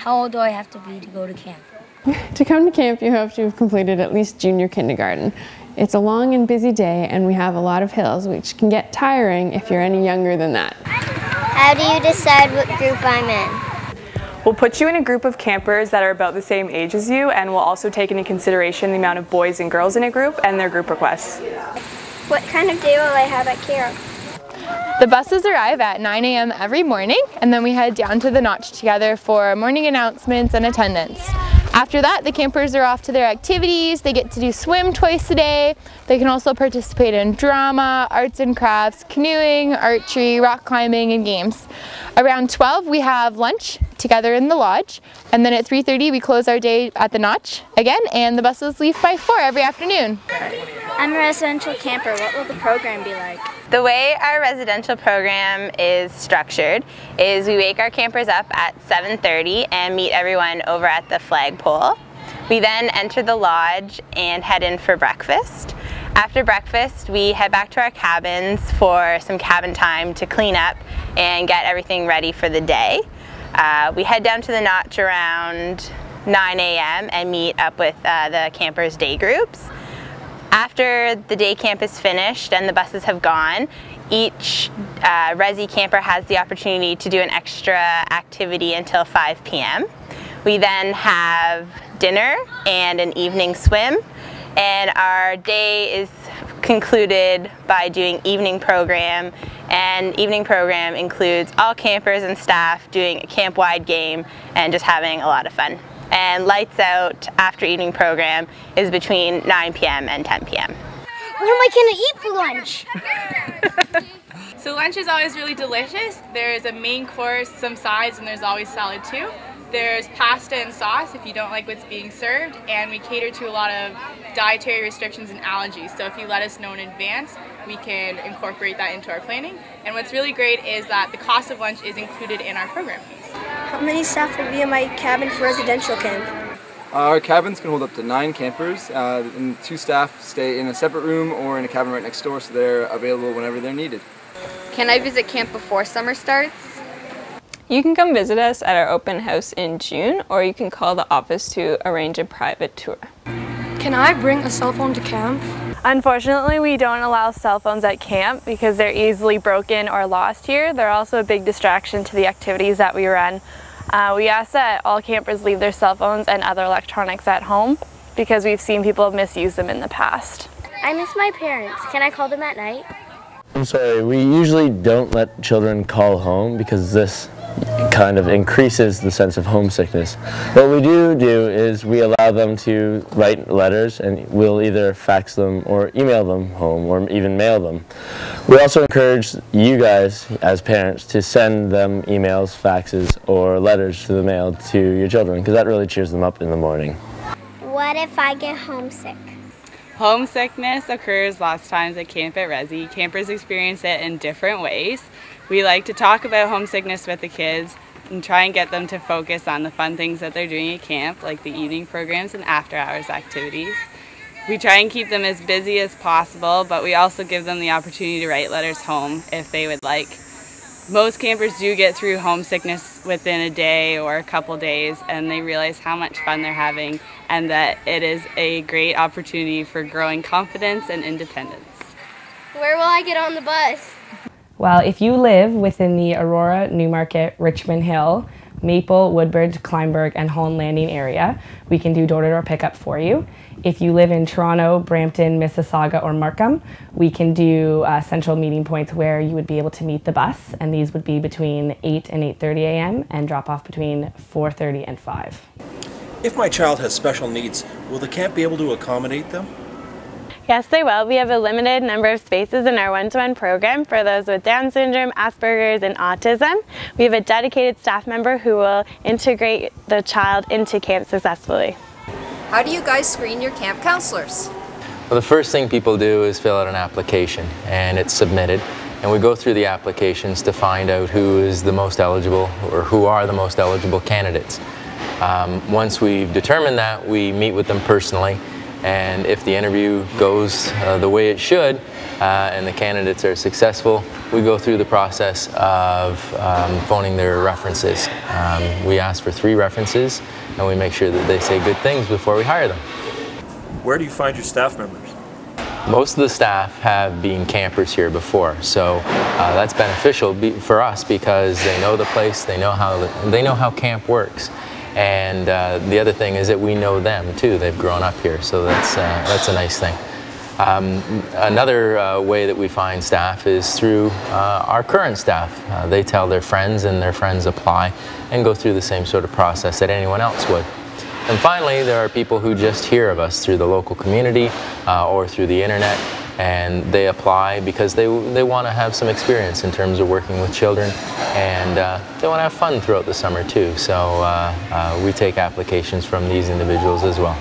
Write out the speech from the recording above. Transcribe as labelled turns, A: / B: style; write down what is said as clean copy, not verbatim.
A: How old do I have to be to go to camp?
B: To come to camp, you have to have completed at least junior kindergarten. It's a long and busy day, and we have a lot of hills, which can get tiring if you're any younger than that.
C: How do you decide what group I'm in?
D: We'll put you in a group of campers that are about the same age as you, and we'll also take into consideration the amount of boys and girls in a group and their group requests.
C: What kind of day will I have at camp?
E: The buses arrive at 9 a.m. every morning, and then we head down to the Notch together for morning announcements and attendance. After that, the campers are off to their activities. They get to do swim twice a day. They can also participate in drama, arts and crafts, canoeing, archery, rock climbing, and games. Around 12, we have lunch together in the lodge, and then at 3:30 we close our day at the Notch again, and the buses leave by 4 every afternoon.
C: I'm a residential camper. What will the program be like?
F: The way our residential program is structured is we wake our campers up at 7:30 and meet everyone over at the flagpole. We then enter the lodge and head in for breakfast. After breakfast, we head back to our cabins for some cabin time to clean up and get everything ready for the day. We head down to the Notch around 9 a.m. and meet up with the campers' day groups. After the day camp is finished and the buses have gone, each Resi camper has the opportunity to do an extra activity until 5 p.m. We then have dinner and an evening swim, and our day is concluded by doing evening program, and evening program includes all campers and staff doing a camp-wide game and just having a lot of fun. And lights out after evening program is between 9 p.m. and 10 p.m.
C: What am I going to eat for lunch?
G: So lunch is always really delicious. There's a main course, some sides, and there's always salad too. There's pasta and sauce if you don't like what's being served, and we cater to a lot of dietary restrictions and allergies. So if you let us know in advance, we can incorporate that into our planning. And what's really great is that the cost of lunch is included in our program fees.
H: How many staff will be in my cabin for residential camp?
I: Our cabins can hold up to 9 campers, and 2 staff stay in a separate room or in a cabin right next door, so they're available whenever they're needed.
J: Can I visit camp before summer starts?
K: You can come visit us at our open house in June, or you can call the office to arrange a private tour.
L: Can I bring a cell phone to camp?
M: Unfortunately, we don't allow cell phones at camp because they're easily broken or lost here. They're also a big distraction to the activities that we run. We ask that all campers leave their cell phones and other electronics at home because we've seen people misuse them in the past.
C: I miss my parents. Can I call them at night?
N: I'm sorry, we usually don't let children call home because this kind of increases the sense of homesickness. What we do is we allow them to write letters, and we'll either fax them or email them home or even mail them. We also encourage you guys as parents to send them emails, faxes, or letters to the mail to your children because that really cheers them up in the morning.
C: What if I get homesick?
O: Homesickness occurs lots of times at camp at Resi. Campers experience it in different ways. We like to talk about homesickness with the kids and try and get them to focus on the fun things that they're doing at camp, like the evening programs and after-hours activities. We try and keep them as busy as possible, but we also give them the opportunity to write letters home if they would like. Most campers do get through homesickness within a day or a couple days, and they realize how much fun they're having and that it is a great opportunity for growing confidence and independence.
C: Where will I get on the bus?
P: Well, if you live within the Aurora, Newmarket, Richmond Hill, Maple, Woodbridge, Kleinburg, and Holland Landing area, we can do door-to-door pickup for you. If you live in Toronto, Brampton, Mississauga, or Markham, we can do central meeting points where you would be able to meet the bus, and these would be between 8 and 8:30 a.m. and drop off between 4:30 and 5.
Q: If my child has special needs, will the camp be able to accommodate them?
M: Yes, they will. We have a limited number of spaces in our one-to-one program for those with Down syndrome, Asperger's, and autism. We have a dedicated staff member who will integrate the child into camp successfully.
J: How do you guys screen your camp counselors?
R: Well, the first thing people do is fill out an application, and it's submitted. And we go through the applications to find out who is the most eligible, or who are the most eligible candidates. Once we've determined that, we meet with them personally And if the interview goes the way it should, and the candidates are successful, we go through the process of phoning their references. We ask for 3 references, and we make sure that they say good things before we hire them.
Q: Where do you find your staff members?
R: Most of the staff have been campers here before, so that's beneficial for us because they know the place, they know how camp works. And the other thing is that we know them too. They've grown up here, so that's a nice thing. Another way that we find staff is through our current staff. They tell their friends, and their friends apply and go through the same sort of process that anyone else would. And finally, there are people who just hear of us through the local community or through the internet, and they apply because they want to have some experience in terms of working with children, and they want to have fun throughout the summer too. So we take applications from these individuals as well.